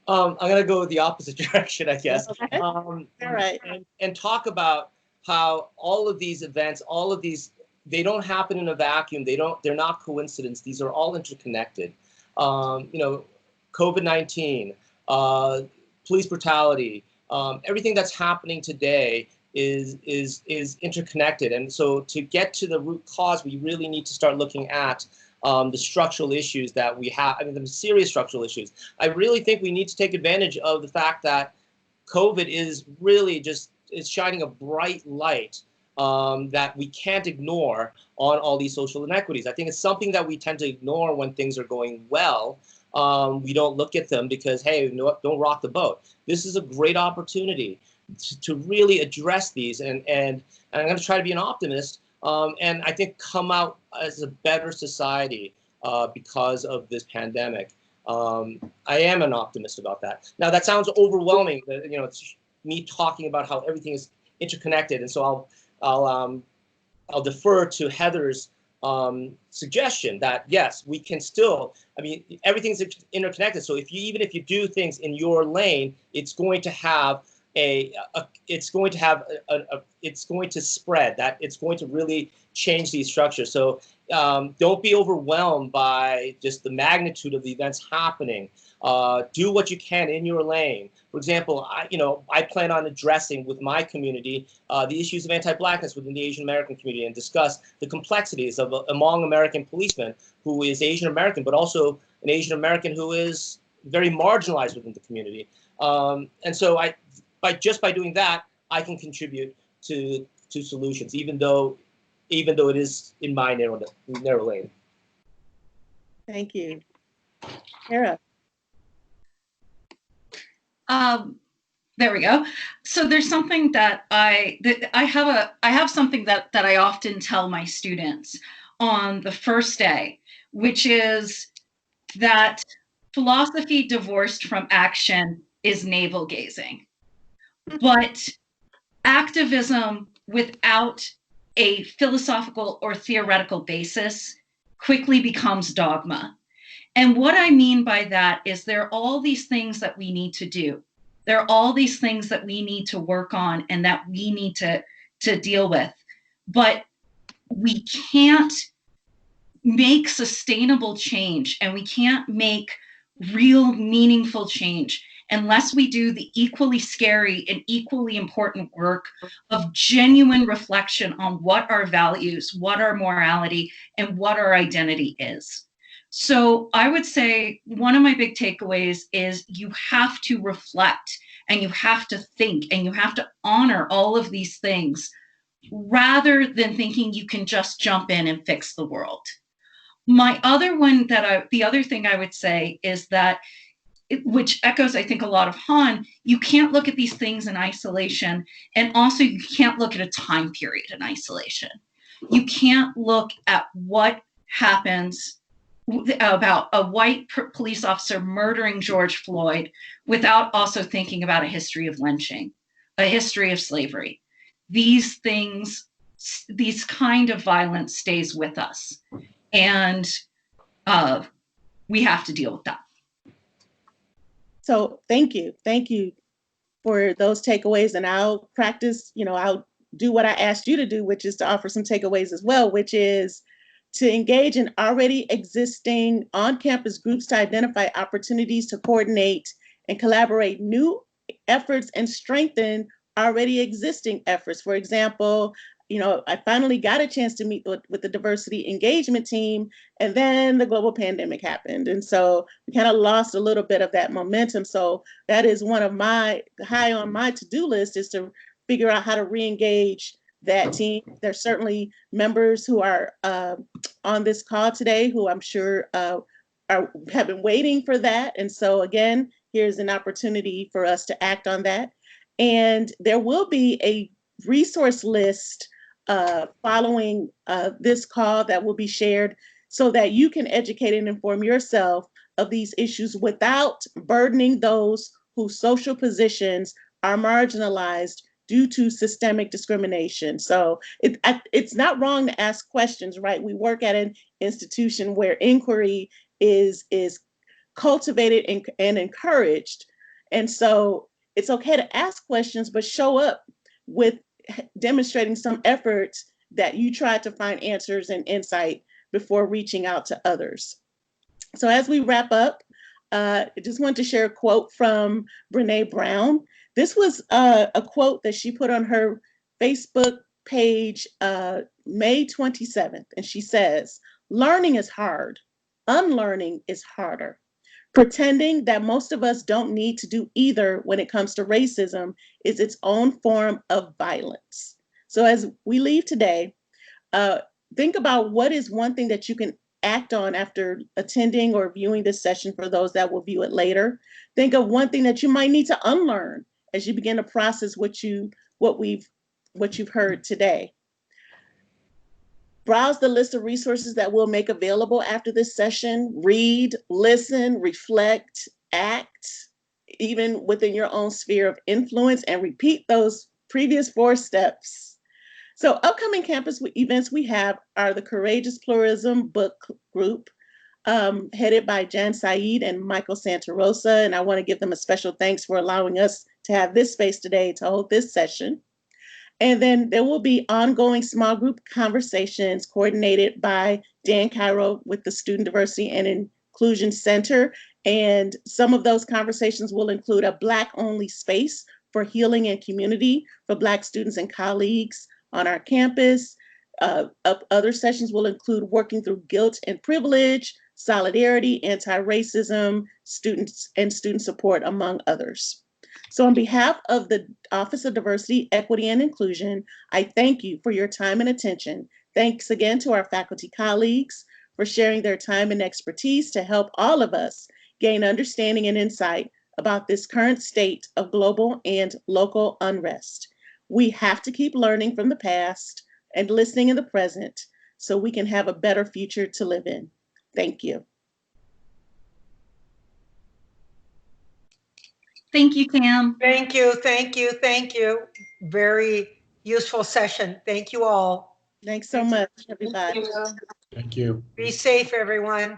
I'm going to go the opposite direction, I guess. Okay. All right. And talk about how all of these events, all of these, they don't happen in a vacuum. They're not coincidence. These are all interconnected. You know, COVID-19, police brutality, everything that's happening today is interconnected. And so to get to the root cause, we really need to start looking at the structural issues that we have. I mean, the serious structural issues. I really think we need to take advantage of the fact that COVID is really just is shining a bright light that we can't ignore on all these social inequities. I think it's something that we tend to ignore when things are going well. We don't look at them because, hey, don't rock the boat. This is a great opportunity to really address these. And I'm going to try to be an optimist. And I think come out as a better society because of this pandemic. I am an optimist about that. Now that sounds overwhelming. You know, it's me talking about how everything is interconnected, and so I'll defer to Heather's suggestion that yes, we can still. I mean, everything's interconnected. So even if you do things in your lane, it's going to have it's going to spread, that it's going to really change these structures. So don't be overwhelmed by just the magnitude of the events happening. Do what you can in your lane. For example, I plan on addressing with my community the issues of anti-Blackness within the Asian American community and discuss the complexities of a Hmong American policeman who is Asian American, but also an Asian American who is very marginalized within the community. And so by doing that, I can contribute to solutions, even though it is in my narrow lane. Thank you. Tara. There we go. So there's something that I have something that I often tell my students on the first day, which is that philosophy divorced from action is navel gazing. But activism without a philosophical or theoretical basis quickly becomes dogma. And what I mean by that is there are all these things that we need to do. There are all these things that we need to work on and that we need to deal with. But we can't make sustainable change and we can't make real meaningful change unless we do the equally scary and equally important work of genuine reflection on what our values, what our morality, and what our identity is. So I would say one of my big takeaways is you have to reflect and you have to think and you have to honor all of these things rather than thinking you can just jump in and fix the world. The other thing I would say is that, which echoes, I think, a lot of Han, you can't look at these things in isolation, and also you can't look at a time period in isolation. You can't look at what happens about a white police officer murdering George Floyd without also thinking about a history of lynching, a history of slavery. These things, these kind of violence stays with us, and we have to deal with that. So thank you for those takeaways, and I'll practice, I'll do what I asked you to do, which is to offer some takeaways as well, which is to engage in already existing on-campus groups to identify opportunities to coordinate and collaborate new efforts and strengthen already existing efforts. For example, I finally got a chance to meet with the diversity engagement team, and then the global pandemic happened. And so we kind of lost a little bit of that momentum. So that is one of my high on my to-do list, is to figure out how to re-engage that team. There's certainly members who are on this call today who I'm sure have been waiting for that. And so again, here's an opportunity for us to act on that. And there will be a resource list following this call that will be shared so that you can educate and inform yourself of these issues without burdening those whose social positions are marginalized due to systemic discrimination. So it's not wrong to ask questions, right? We work at an institution where inquiry is cultivated and encouraged. And so it's okay to ask questions, but show up with demonstrating some effort that you tried to find answers and insight before reaching out to others. So as we wrap up, I just wanted to share a quote from Brene Brown. This was a quote that she put on her Facebook page May 27th, and she says, "Learning is hard. Unlearning is harder. Pretending that most of us don't need to do either when it comes to racism is its own form of violence." So as we leave today, think about what is one thing that you can act on after attending or viewing this session for those that will view it later. Think of one thing that you might need to unlearn as you begin to process what you've heard today. Browse the list of resources that we'll make available after this session. Read, listen, reflect, act, even within your own sphere of influence, and repeat those previous 4 steps. So upcoming campus events we have are the Courageous Pluralism Book Group, headed by Jan Saeed and Michael Santarosa. And I want to give them a special thanks for allowing us to have this space today to hold this session. And then there will be ongoing small group conversations coordinated by Dan Cairo with the Student Diversity and Inclusion Center. And some of those conversations will include a Black-only space for healing and community for Black students and colleagues on our campus. Other sessions will include working through guilt and privilege, solidarity, anti-racism, students and student support, among others. So on behalf of the Office of Diversity, Equity, and Inclusion, I thank you for your time and attention. Thanks again to our faculty colleagues for sharing their time and expertise to help all of us gain understanding and insight about this current state of global and local unrest. We have to keep learning from the past and listening in the present so we can have a better future to live in. Thank you. Thank you, Tam. Thank you, thank you, thank you. Very useful session. Thank you all. Thanks so much, everybody. Thank you. Be safe, everyone.